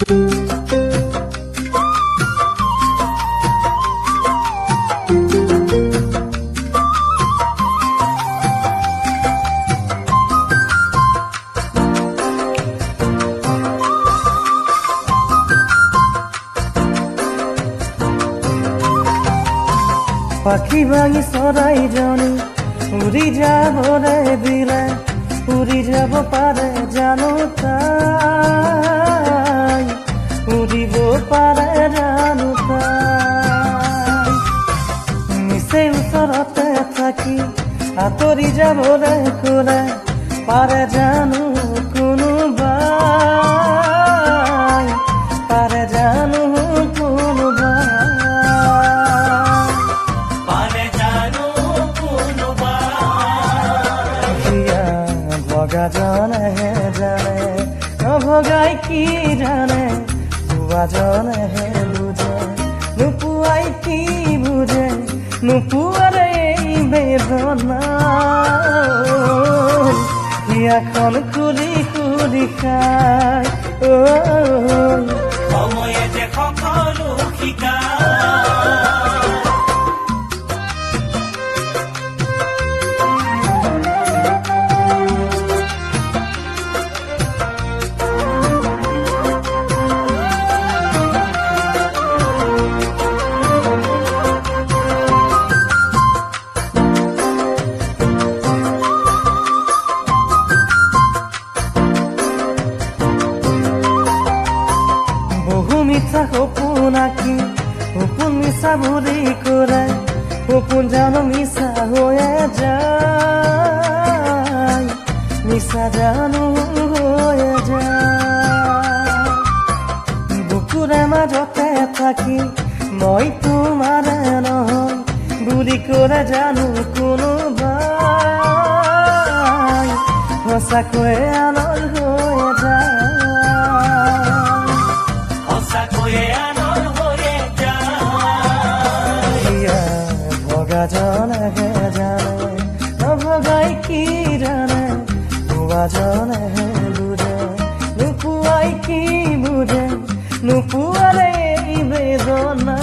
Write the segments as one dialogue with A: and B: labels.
A: পাখি ভাঙি চৰাই জনী উৰি যাবৰে দিলে উৰি যাব পাৰে জানো তাই উৰিব পাৰে জানো তাই নিচে ওচৰতে থাকি আঁতৰি যাবৰে ক'লে পাৰে জানো কোনোবাই পাৰে জানো জানে জানে নভগাই কি জানে পুৱা জনেহে বুজে নোপোৱাই কি বুজে নোপোৱাৰে বেদনা হিয়াখন খুলি খুলি খাই
B: সময়ে যে সকলো শিকায়
A: মিছা সপোন আঁকি সপোন মিছা বুলি কৰে সপোন জানো মিছা হৈয়ে যায় মিছা জানো হৈয়ে যায় বুকুৰে মাজতে থাকি মই তোমাৰে নহয় বুলি কৰে জানো কোনোবাই সঁচাকৈয়ে আনৰ হৈয়ে যায় জনেহে জানে নভগাই কি জানে পুৱা জনেহে বুজে নোপোৱাই কি বুজে নোপোৱাৰে বেদনা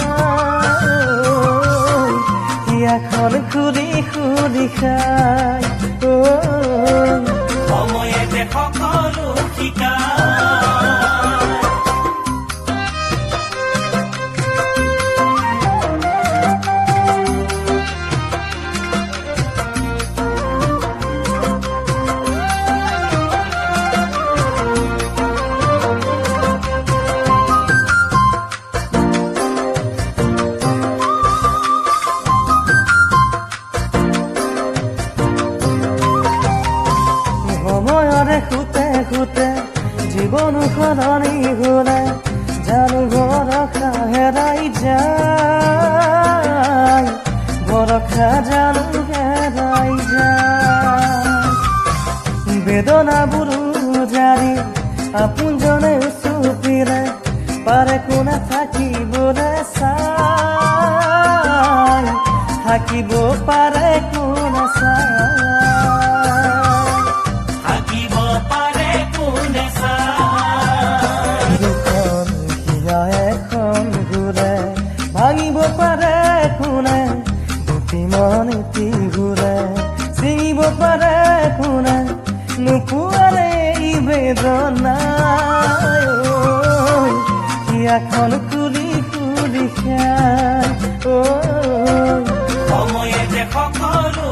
A: হিয়াখন খুলি খুলি খাই
B: সময়ে যে সকলো শিকায়
A: সময়ৰে খুতে খুতে জীৱন সলনি হ'লে জানো ভৰসা হেৰাই যায় ভৰসা জানো হেৰাই যায় বেদনাবোৰ জাৰি আপোনজনে চুপিলে পাৰে কোনে থাকিবলৈ চাই থাকিব পাৰে কোনে চাই ভাঙিব পাৰে কোনে দুটি মন এটি ঘূৰে ছিঙিব পাৰে কোনে নোপোৱাৰে বেদনা হিয়াখন খুলি খুলি খাই
B: সময়ে যে সকলো